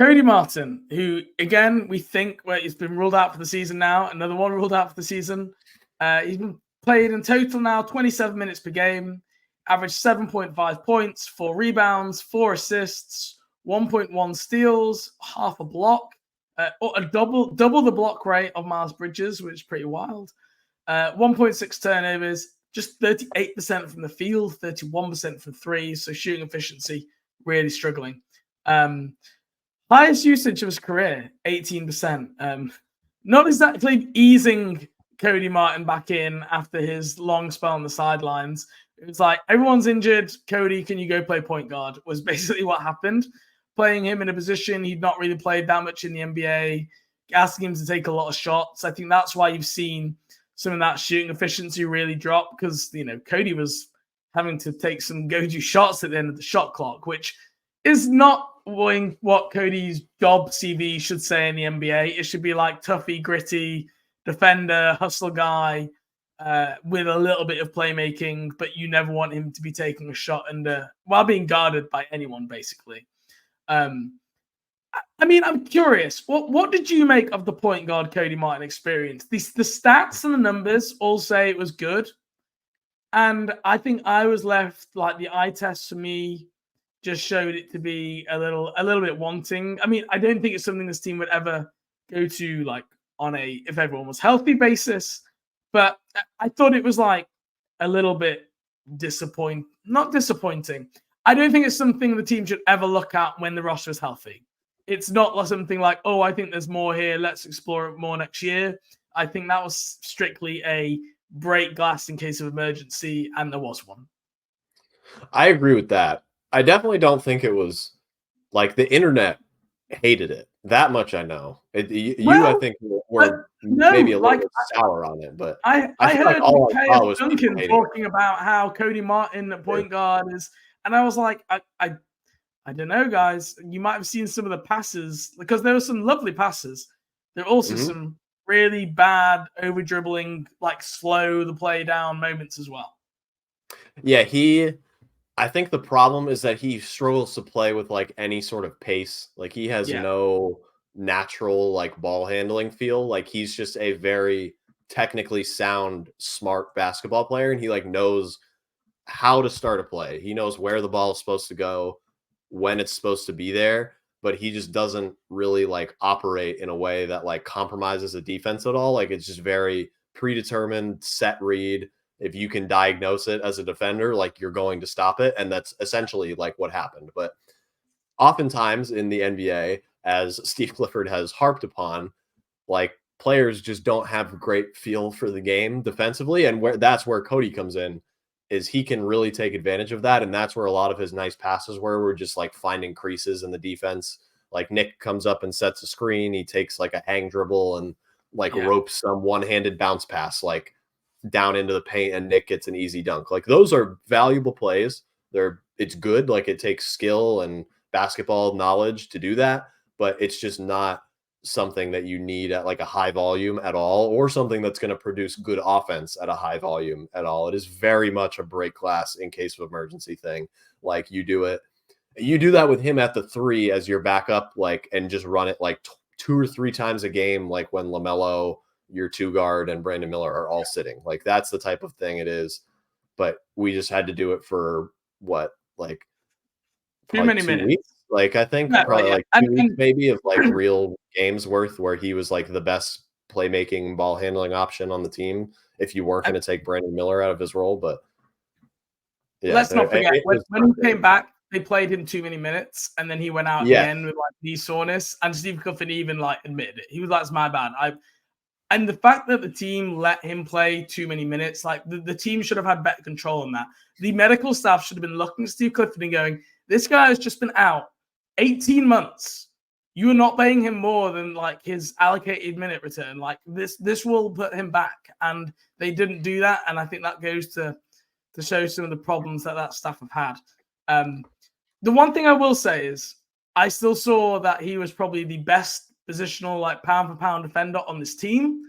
Cody Martin, who again we think he's been ruled out for the season now. Another one ruled out for the season. He's been played in total now 27 minutes per game, averaged 7.5 points, 4 rebounds, 4 assists, 1.1 steals, half a block, or double the block rate of Miles Bridges, which is pretty wild. 1.6 turnovers, just 38% from the field, 31% from three. So shooting efficiency really struggling. Highest usage of his career, 18%. Not exactly easing Cody Martin back in after his long spell on the sidelines. It was like, everyone's injured. Cody, can you go play point guard? Was basically what happened. Playing him in a position he'd not really played that much in the NBA, asking him to take a lot of shots. I think that's why you've seen some of that shooting efficiency really drop, because, Cody was having to take some go-to shots at the end of the shot clock, which is not what Cody's job CV should say in the NBA. It should be like toughy, gritty, defender, hustle guy with a little bit of playmaking, but you never want him to be taking a shot while being guarded by anyone, basically. I'm curious. What did you make of the point guard Cody Martin experience? The stats and the numbers all say it was good. And I think I was left, like, the eye test for me just showed it to be a little bit wanting. I mean, I don't think it's something this team would ever go to, like, on a if everyone was healthy basis. But I thought it was like a little bit not disappointing. I don't think it's something the team should ever look at when the roster is healthy. It's not something like, oh, I think there's more here, let's explore it more next year. I think that was strictly a break glass in case of emergency, and there was one. I agree with that. I definitely don't think it was like the internet hated it. That much I know. I think, were maybe a little bit sour on it, but I heard like all I saw was Duncan talking about how Cody Martin at point guard is, and I was like, I don't know, guys. You might have seen some of the passes, because there were some lovely passes. There were also some really bad over dribbling, like slow the play down moments as well. Yeah, I think the problem is that he struggles to play with like any sort of pace. Like he has no natural like ball handling feel. Like he's just a very technically sound, smart basketball player, and he like knows how to start a play. He knows where the ball is supposed to go, when it's supposed to be there, but he just doesn't really like operate in a way that like compromises the defense at all. Like it's just very predetermined, set read. If you can diagnose it as a defender, like you're going to stop it. And that's essentially like what happened. But oftentimes in the NBA, as Steve Clifford has harped upon, like players just don't have great feel for the game defensively. And that's where Cody comes in, is he can really take advantage of that. And that's where a lot of his nice passes were just like finding creases in the defense. Like Nick comes up and sets a screen. He takes like a hang dribble and like ropes some one-handed bounce pass, like down into the paint, and Nick gets an easy dunk. Like those are valuable plays. It's good. Like it takes skill and basketball knowledge to do that, but it's just not something that you need at like a high volume at all, or something that's going to produce good offense at a high volume at all. It is very much a break glass in case of emergency thing. Like you do that with him at the three as your backup, like, and just run it like 2 or 3 times a game. Like when LaMelo, your 2 guard, and Brandon Miller are all sitting. Like that's the type of thing it is. But we just had to do it for what, like too many 2 minutes. weeks. Like I think probably like 2 weeks maybe of like real games worth where he was like the best playmaking ball handling option on the team if you weren't going to take Brandon Miller out of his role. But yeah, let's not forget when he came back, they played him too many minutes, and then he went out again with like knee soreness, and Steve Clifford even like admitted it. He was like, "It's my bad." And the fact that the team let him play too many minutes, like the team should have had better control on that. The medical staff should have been looking at Steve Clifford and going, "This guy has just been out 18 months. You are not paying him more than like his allocated minute return. Like this will put him back." And they didn't do that. And I think that goes to show some of the problems that staff have had. The one thing I will say is I still saw that he was probably the best positional, like pound for pound defender on this team.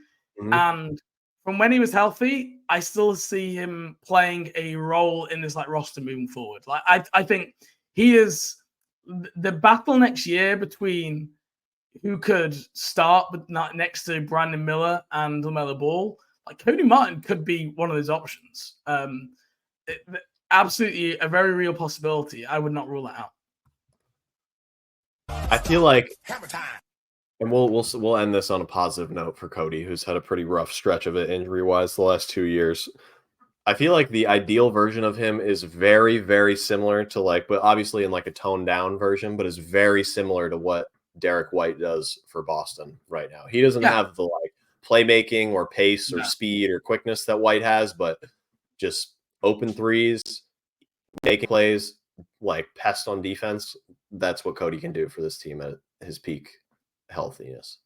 And from when he was healthy, I still see him playing a role in this like roster moving forward. Like I think he is the battle next year between who could start but not next to Brandon Miller and LaMelo Ball, like Cody Martin could be one of those options. Absolutely a very real possibility. I would not rule that out. I feel like, and we'll end this on a positive note for Cody, who's had a pretty rough stretch of it injury-wise the last 2 years. I feel like the ideal version of him is very, very similar to but obviously in like a toned down version, but is very similar to what Derek White does for Boston right now. He doesn't have the playmaking or pace or speed or quickness that White has, but just open threes, making plays, pest on defense. That's what Cody can do for this team at his peak healthiness.